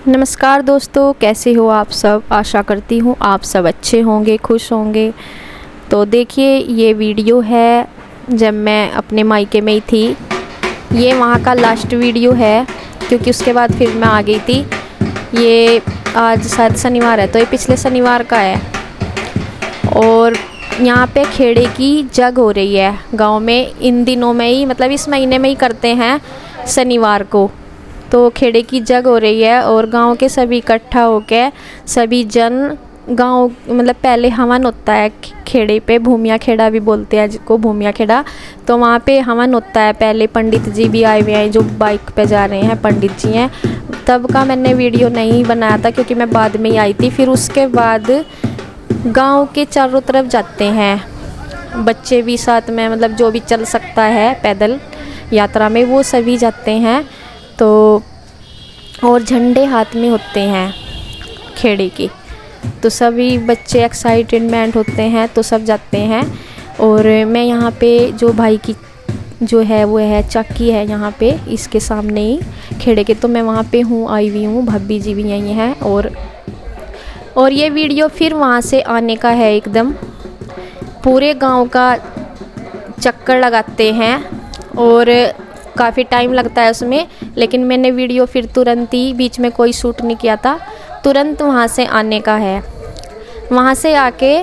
नमस्कार दोस्तों, कैसे हो आप सब। आशा करती हूँ आप सब अच्छे होंगे, खुश होंगे। तो देखिए, ये वीडियो है जब मैं अपने मायके में ही थी। ये वहाँ का लास्ट वीडियो है क्योंकि उसके बाद फिर मैं आ गई थी। ये आज शायद शनिवार है, तो ये पिछले शनिवार का है। और यहाँ पे खेड़े की जग हो रही है गांव में। इन दिनों में ही, मतलब इस महीने में ही करते हैं शनिवार को। तो खेड़े की जग हो रही है और गांव के सभी इकट्ठा होके सभी जन गांव, मतलब पहले हवन होता है खेड़े पे, भूमिया खेड़ा भी बोलते हैं जिसको, भूमिया खेड़ा। तो वहाँ पे हवन होता है। पहले पंडित जी भी आए हुए हैं, जो बाइक पे जा रहे हैं पंडित जी हैं। तब का मैंने वीडियो नहीं बनाया था क्योंकि मैं बाद में ही आई थी। फिर उसके बाद गांव के चारों तरफ जाते हैं बच्चे भी साथ में, मतलब जो भी चल सकता है पैदल यात्रा में वो सभी जाते हैं। तो और झंडे हाथ में होते हैं खेड़े के, तो सभी बच्चे एक्साइटमेंट होते हैं, तो सब जाते हैं। और मैं यहाँ पे जो भाई की जो है वो है चक्की है यहाँ पे, इसके सामने ही खेड़े के, तो मैं वहाँ पे हूँ, आई हुई हूँ। भाभी जी भी यहीं हैं। और ये वीडियो फिर वहाँ से आने का है। एकदम पूरे गांव का चक्कर लगाते हैं और काफ़ी टाइम लगता है उसमें। लेकिन मैंने वीडियो फिर तुरंत ही, बीच में कोई शूट नहीं किया था, तुरंत वहाँ से आने का है। वहाँ से आके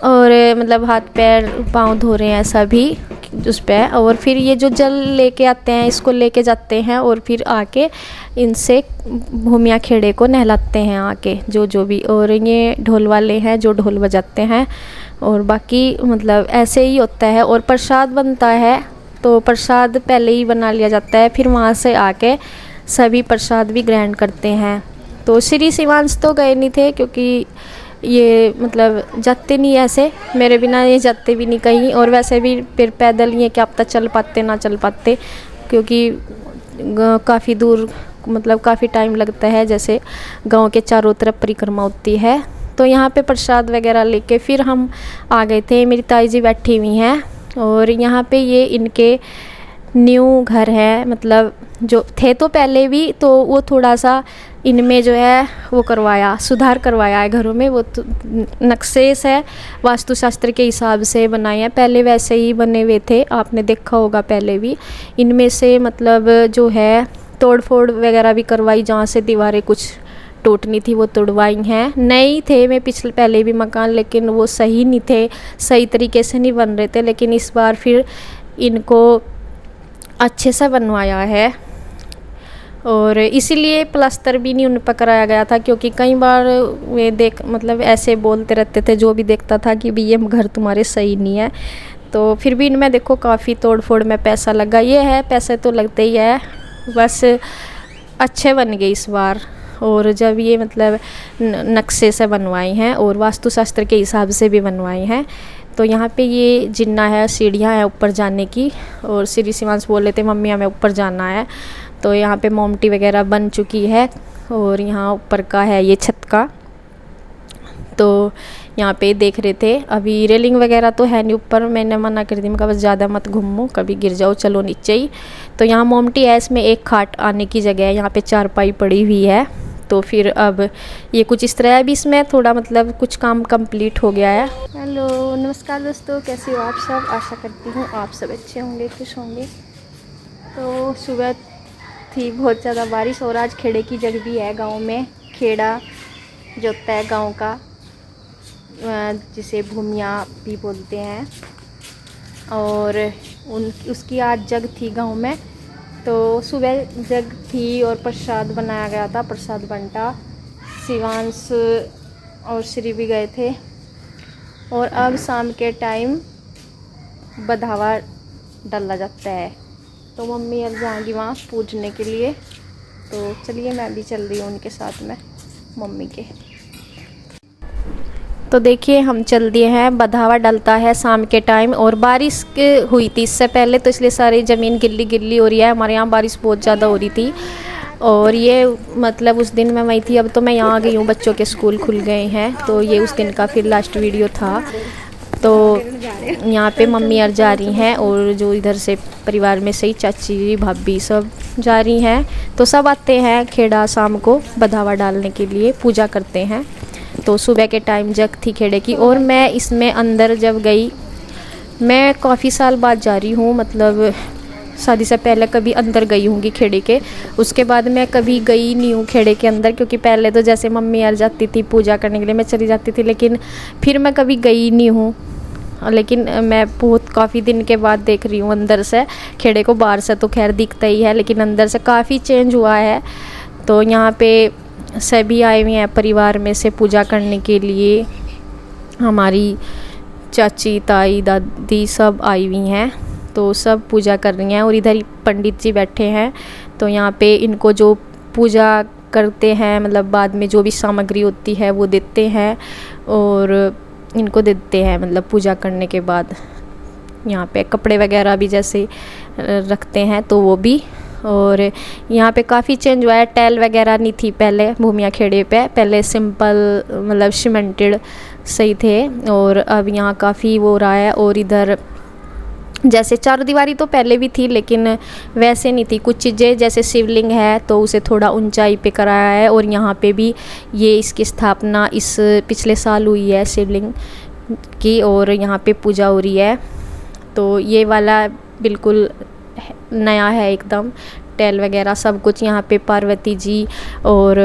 और मतलब हाथ पैर पाँव धो रहे हैं सभी उस पर। और फिर ये जो जल लेके आते हैं इसको लेके जाते हैं और फिर आके इनसे भूमिया खेड़े को नहलाते हैं आके जो भी। और ये ढोल वाले हैं जो ढोल बजाते हैं। और बाकी मतलब ऐसे ही होता है। और प्रसाद बनता है, तो प्रसाद पहले ही बना लिया जाता है, फिर वहाँ से आके सभी प्रसाद भी ग्रहण करते हैं। तो श्री शिवांश तो गए नहीं थे क्योंकि ये मतलब जाते नहीं ऐसे, मेरे बिना ये जाते भी नहीं कहीं। और वैसे भी फिर पैदल ये क्या पता चल पाते ना चल पाते, क्योंकि काफ़ी दूर, मतलब काफ़ी टाइम लगता है। जैसे गांव के चारों तरफ परिक्रमा होती है। तो यहाँ पे प्रसाद वगैरह लेके फिर हम आ गए थे। मेरी ताई जी बैठी हुई हैं और यहाँ पे ये इनके न्यू घर है, मतलब जो थे तो पहले भी, तो वो थोड़ा सा इनमें जो है वो करवाया, सुधार करवाया है घरों में। वो तो नक्शे से वास्तुशास्त्र के हिसाब से बनाए हैं, पहले वैसे ही बने हुए थे, आपने देखा होगा पहले भी। इनमें से मतलब जो है तोड़ फोड़ वगैरह भी करवाई, जहाँ से दीवारें कुछ टूटनी थी वो तोड़वाई हैं। नए थे मैं पिछले पहले भी मकान, लेकिन वो सही नहीं थे, सही तरीके से नहीं बन रहे थे। लेकिन इस बार फिर इनको अच्छे से बनवाया है। और इसीलिए प्लास्टर भी नहीं उन पर कराया गया था, क्योंकि कई बार वे मतलब ऐसे बोलते रहते थे जो भी देखता था कि भाई ये घर तुम्हारे सही नहीं है। तो फिर भी इनमें देखो काफ़ी तोड़ फोड़ में पैसा लगा। ये है, पैसे तो लगते ही है, बस अच्छे बन गए इस बार। और जब ये मतलब नक्शे से बनवाई हैं और वास्तुशास्त्र के हिसाब से भी बनवाई हैं। तो यहाँ पे ये जिन्ना है, सीढ़ियाँ हैं ऊपर जाने की। और श्री शिवांश बोल रहे थे मम्मी हमें ऊपर जाना है। तो यहाँ पे मोमटी वगैरह बन चुकी है और यहाँ ऊपर का है ये छत का। तो यहाँ पे देख रहे थे, अभी रेलिंग वगैरह तो है नहीं ऊपर, मैंने मना कर दी, मैं कहा बस ज़्यादा मत घूमो, कभी गिर जाओ, चलो नीचे ही। तो यहाँ मोमटी है, इसमें एक खाट आने की जगह है, यहाँ पे चारपाई पड़ी हुई है। तो फिर अब ये कुछ इस तरह है। अभी इसमें थोड़ा मतलब कुछ काम कंप्लीट हो गया है। हेलो, नमस्कार दोस्तों, कैसे हो आप सब। आशा करती हूँ आप सब अच्छे होंगे, खुश होंगे। तो सुबह थी बहुत ज़्यादा बारिश और आज खेड़े की जग भी है गांव में। खेड़ा जो होता है गांव का, जिसे भूमिया भी बोलते हैं। और उसकी आज जग थी गांव में। तो सुबह जग थी और प्रसाद बनाया गया था, प्रसाद बंटा। शिवांश और श्री भी गए थे। और अब शाम के टाइम बधावा डाला जाता है, तो मम्मी अब जाएंगी वहाँ पूजने के लिए। तो चलिए मैं भी चल रही हूँ उनके साथ में, मम्मी के। तो देखिए हम चल दिए हैं। बधावा डलता है शाम के टाइम। और बारिश हुई थी इससे पहले, तो इसलिए सारी ज़मीन गिल्ली गिल्ली हो रही है। हमारे यहाँ बारिश बहुत ज़्यादा हो रही थी। और ये मतलब उस दिन मैं वहीं थी, अब तो मैं यहाँ आ गई हूँ, बच्चों के स्कूल खुल गए हैं। तो ये उस दिन का फिर लास्ट वीडियो था। तो यहाँ पे मम्मी और जा रही हैं और जो इधर से परिवार में से ही चाची भाभी सब जारी हैं। तो सब आते हैं खेड़ा शाम को बधावा डालने के लिए, पूजा करते हैं। तो सुबह के टाइम जग थी खेड़े की, और मैं इसमें अंदर जब गई, मैं काफ़ी साल बाद जा रही हूँ, मतलब शादी से पहले कभी अंदर गई होंगी खेड़े के, उसके बाद मैं कभी गई नहीं हूँ खेड़े के अंदर, क्योंकि पहले तो जैसे मम्मी यार जाती थी पूजा करने के लिए, मैं चली जाती थी, लेकिन फिर मैं कभी गई नहीं हूँ। लेकिन मैं बहुत काफ़ी दिन के बाद देख रही हूँ अंदर से खेड़े को। बाहर से तो खैर दिखता ही है, लेकिन अंदर से काफ़ी चेंज हुआ है। तो यहाँ पे सभी आए हुए हैं परिवार में से पूजा करने के लिए, हमारी चाची ताई दादी सब आई हुई हैं, तो सब पूजा कर रही हैं। और इधर ही पंडित जी बैठे हैं, तो यहाँ पे इनको जो पूजा करते हैं, मतलब बाद में जो भी सामग्री होती है वो देते हैं, और इनको देते हैं, मतलब पूजा करने के बाद। यहाँ पे कपड़े वगैरह भी जैसे रखते हैं तो वो भी। और यहाँ पे काफ़ी चेंज हुआ है, टाइल वगैरह नहीं थी पहले भूमिया खेड़े पे, पहले सिंपल मतलब सीमेंटेड सही थे, और अब यहाँ काफ़ी वो रहा है। और इधर जैसे चारदीवारी तो पहले भी थी, लेकिन वैसे नहीं थी, कुछ चीज़ें जैसे शिवलिंग है तो उसे थोड़ा ऊंचाई पे कराया है। और यहाँ पे भी ये इसकी स्थापना इस पिछले साल हुई है शिवलिंग की, और यहाँ पे पूजा हो रही है। तो ये वाला बिल्कुल नया है एकदम, टेल वगैरह सब कुछ। यहाँ पे पार्वती जी और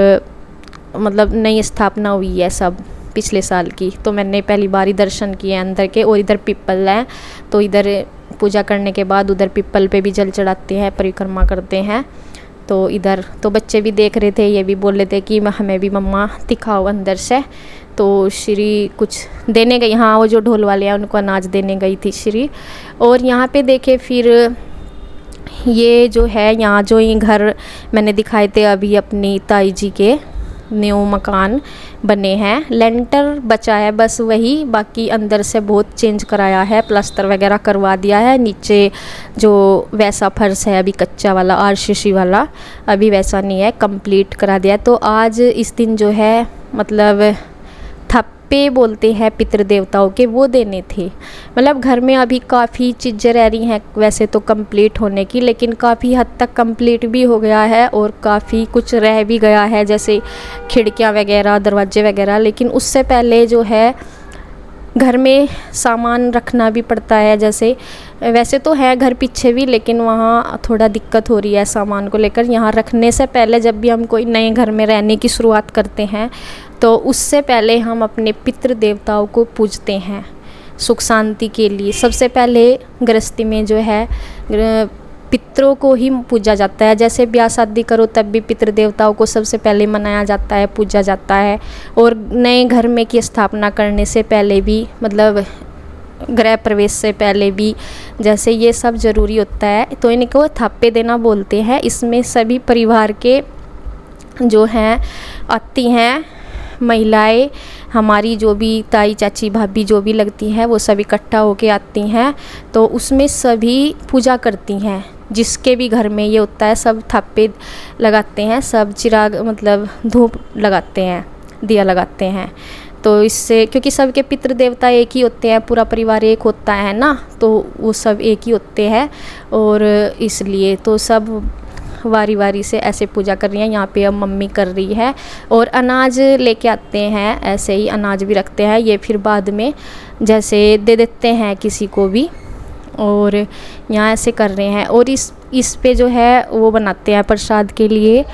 मतलब नई स्थापना हुई है सब पिछले साल की। तो मैंने पहली बार ही दर्शन किए अंदर के। और इधर पिपल है, तो इधर पूजा करने के बाद उधर पिपल पे भी जल चढ़ाते हैं, परिक्रमा करते हैं। तो इधर तो बच्चे भी देख रहे थे, ये भी बोल रहे थे कि हमें भी मम्मा दिखाओ अंदर से। तो श्री कुछ देने गई, हाँ वो जो ढोल वाले हैं उनको अनाज देने गई थी श्री। और यहाँ पे देखे फिर ये जो है, यहाँ जो ये घर मैंने दिखाए थे अभी अपनी ताई जी के, न्यू मकान बने हैं, लेंटर बचा है बस वही, बाकी अंदर से बहुत चेंज कराया है, प्लास्टर वगैरह करवा दिया है। नीचे जो वैसा फर्श है अभी कच्चा वाला आरसीसी वाला, अभी वैसा नहीं है, कंप्लीट करा दिया। तो आज इस दिन जो है मतलब थप्पे बोलते हैं पितृ देवताओं के, वो देने थे। मतलब घर में अभी काफ़ी चीज़ें रह रही हैं वैसे तो कंप्लीट होने की, लेकिन काफ़ी हद तक कंप्लीट भी हो गया है और काफ़ी कुछ रह भी गया है, जैसे खिड़कियां वगैरह, दरवाजे वगैरह। लेकिन उससे पहले जो है घर में सामान रखना भी पड़ता है, जैसे वैसे तो है घर पीछे भी, लेकिन वहाँ थोड़ा दिक्कत हो रही है सामान को लेकर। यहाँ रखने से पहले जब भी हम कोई नए घर में रहने की शुरुआत करते हैं तो उससे पहले हम अपने पितृ देवताओं को पूजते हैं सुख शांति के लिए। सबसे पहले गृहस्थी में जो है पितरों को ही पूजा जाता है, जैसे ब्याह शादी करो तब भी पितृ देवताओं को सबसे पहले मनाया जाता है, पूजा जाता है। और नए घर में की स्थापना करने से पहले भी, मतलब गृह प्रवेश से पहले भी, जैसे ये सब ज़रूरी होता है। तो इनको थाप्पे देना बोलते हैं। इसमें सभी परिवार के जो हैं आती हैं महिलाएं, हमारी जो भी ताई चाची भाभी जो भी लगती हैं वो सब इकट्ठा होके आती हैं। तो उसमें सभी पूजा करती हैं, जिसके भी घर में ये होता है सब थाप्पे लगाते हैं, सब चिराग मतलब धूप लगाते हैं, दिया लगाते हैं। तो इससे, क्योंकि सबके पितृ देवता एक ही होते हैं, पूरा परिवार एक होता है ना, तो वो सब एक ही होते हैं, और इसलिए तो सब वारी वारी से ऐसे पूजा कर रही हैं। यहाँ पे अब मम्मी कर रही है, और अनाज लेके आते हैं, ऐसे ही अनाज भी रखते हैं, ये फिर बाद में जैसे दे देते हैं किसी को भी। और यहाँ ऐसे कर रहे हैं। और इस पे जो है वो बनाते हैं प्रसाद के लिए।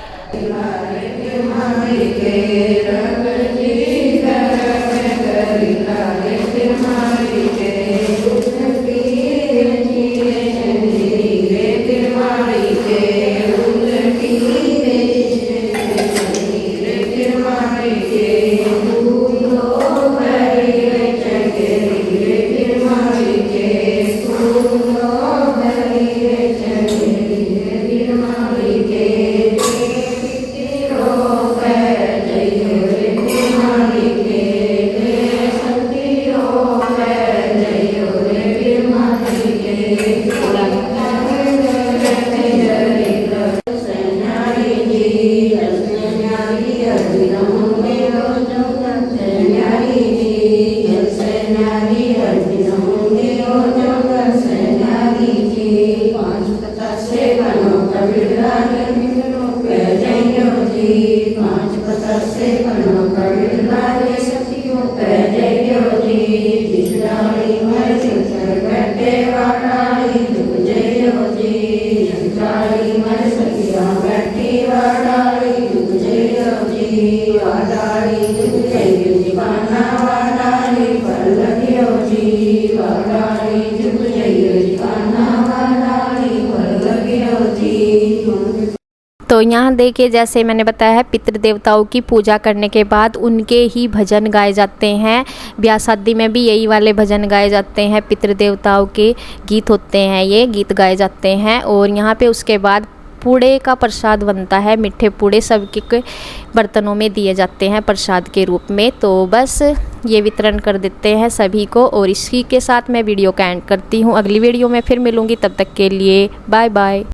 जी। पांच पत्थर से कलम कर लाए सखियों पे जयो जी। जिस डाली मर सिंचर बैठे वाली झुक जयो जी। जिस डाली मर सखिया बैठी वाली झुक जयो जी। वाली झुक जयो जी कान्हा वाली पर लगियो जी। वाली झुक जयो जी कान्हा वाली पर लगियो जी। तो यहाँ देखिए, जैसे मैंने बताया है, पितृ देवताओं की पूजा करने के बाद उनके ही भजन गाए जाते हैं। ब्याह शादी में भी यही वाले भजन गाए जाते हैं, पितृ देवताओं के गीत होते हैं, ये गीत गाए जाते हैं। और यहाँ पे उसके बाद पूड़े का प्रसाद बनता है, मीठे पूड़े सबके बर्तनों में दिए जाते हैं प्रसाद के रूप में। तो बस ये वितरण कर देते हैं सभी को, और इसी के साथ मैं वीडियो का एंड करती हूँ। अगली वीडियो में फिर मिलूँगी, तब तक के लिए बाय बाय।